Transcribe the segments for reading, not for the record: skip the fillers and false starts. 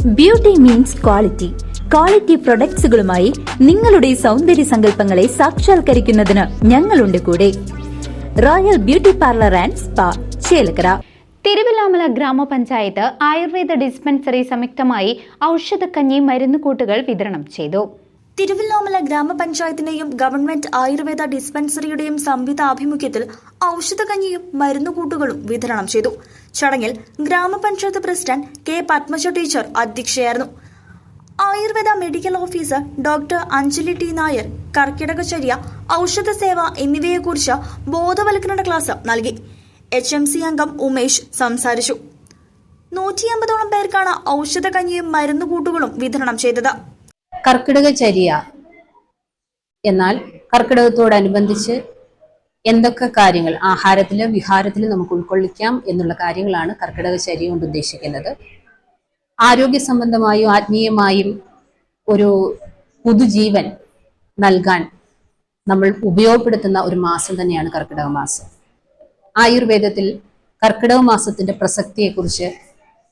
Beauty means quality. Quality പ്രൊഡക്ട്സുകളുമായി നിങ്ങളുടെ സൗന്ദര്യ സങ്കല്പങ്ങളെ സാക്ഷാത്കരിക്കുന്നതിന് ഞങ്ങളുണ്ട് കൂടെ. Royal beauty parlour and spa, Chelakkara. Thiruvilwamala grama panchayat Ayurveda dispensary സംയുക്തമായി ഔഷധക്കഞ്ഞി മരുന്നുകൂട്ടുകൾ വിതരണം ചെയ്തു. തിരുവില്ലാമല ഗ്രാമപഞ്ചായത്തിന്റെയും ഗവൺമെന്റ് ആയുർവേദ ഡിസ്പെൻസറിയുടെയും സംയുക്താഭിമുഖ്യത്തിൽ ഔഷധക്കഞ്ഞിയും മരുന്നുകൂട്ടുകളും വിതരണം ചെയ്തു. ചടങ്ങിൽ grama panchayat president K Padmaja teacher അധ്യക്ഷയായിരുന്നു. Ayurveda medical officer doctor Anjali T Nair കർക്കിടകചര്യ, ഔഷധ സേവ എന്നിവയെക്കുറിച്ച് ബോധവൽക്കരണ ക്ലാസ് നൽകി. HMC അംഗം ഉമേഷ് സംസാരിച്ചു. 150ഓളം പേർക്കാണ് ഔഷധക്കഞ്ഞിയും മരുന്നുകൂട്ടുകളും വിതരണം ചെയ്തത്. കർക്കിടകചര്യ എന്നാൽ കർക്കിടകത്തോടനുബന്ധിച്ച് എന്തൊക്കെ കാര്യങ്ങൾ ആഹാരത്തിലും വിഹാരത്തിലും നമുക്ക് ഉൾക്കൊള്ളിക്കാം എന്നുള്ള കാര്യങ്ങളാണ് കർക്കിടകചര്യ കൊണ്ട് ഉദ്ദേശിക്കുന്നത്. ആരോഗ്യ സംബന്ധമായും ആത്മീയമായും ഒരു പുതുജീവൻ നൽകാൻ നമ്മൾ ഉപയോഗപ്പെടുത്തുന്ന ഒരു മാസം തന്നെയാണ് കർക്കിടക മാസം. ആയുർവേദത്തിൽ കർക്കിടക മാസത്തിന്റെ പ്രസക്തിയെക്കുറിച്ച്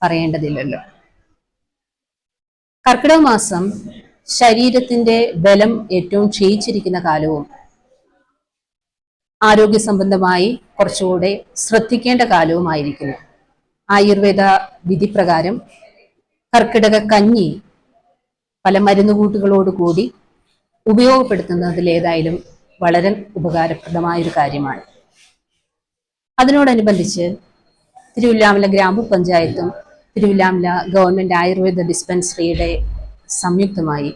പറയേണ്ടതില്ലല്ലോ. കർക്കിടക മാസം ശരീരത്തിന്റെ ബലം ഏറ്റവും ക്ഷയിച്ചിരിക്കുന്ന കാലവും ആരോഗ്യ സംബന്ധമായി കുറച്ചുകൂടെ ശ്രദ്ധിക്കേണ്ട കാലവുമായിരിക്കുന്നു. ആയുർവേദ വിധിപ്രകാരം കർക്കിടക കഞ്ഞി പല മരുന്നുകൂട്ടുകളോടുകൂടി ഉപയോഗപ്പെടുത്തുന്നതിൽ ഏതായാലും വളരെ ഉപകാരപ്രദമായൊരു കാര്യമാണ്. അതിനോടനുബന്ധിച്ച് തിരുവില്ലാമല ഗ്രാമപഞ്ചായത്തും തിരുവില്ലാമല ഗവൺമെന്റ് ആയുർവേദ ഡിസ്പെൻസറിയുടെ സംയുക്തമായി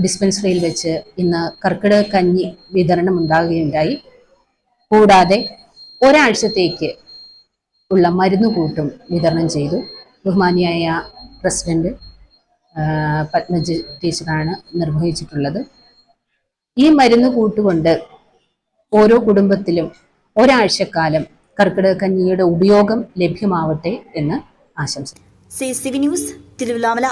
ഡിസ്പെൻസറിയിൽ വെച്ച് ഇന്ന് കർക്കിടക കഞ്ഞി വിതരണം ഉണ്ടാകുകയുണ്ടായി. കൂടാതെ ഒരാഴ്ചത്തേക്ക് ഉള്ള മരുന്നുകൂട്ടും വിതരണം ചെയ്തു. ബഹുമാനിയായ പ്രസിഡന്റ് പത്മജ ടീച്ചറാണ് നിർവഹിച്ചിട്ടുള്ളത്. ഈ മരുന്നുകൂട്ടുകൊണ്ട് ഓരോ കുടുംബത്തിലും ഒരാഴ്ചക്കാലം കർക്കിടക കഞ്ഞിയുടെ ഉപയോഗം ലഭ്യമാവട്ടെ എന്ന് ആശംസിക്കുന്നു. CCV news, Thiruvilwamala.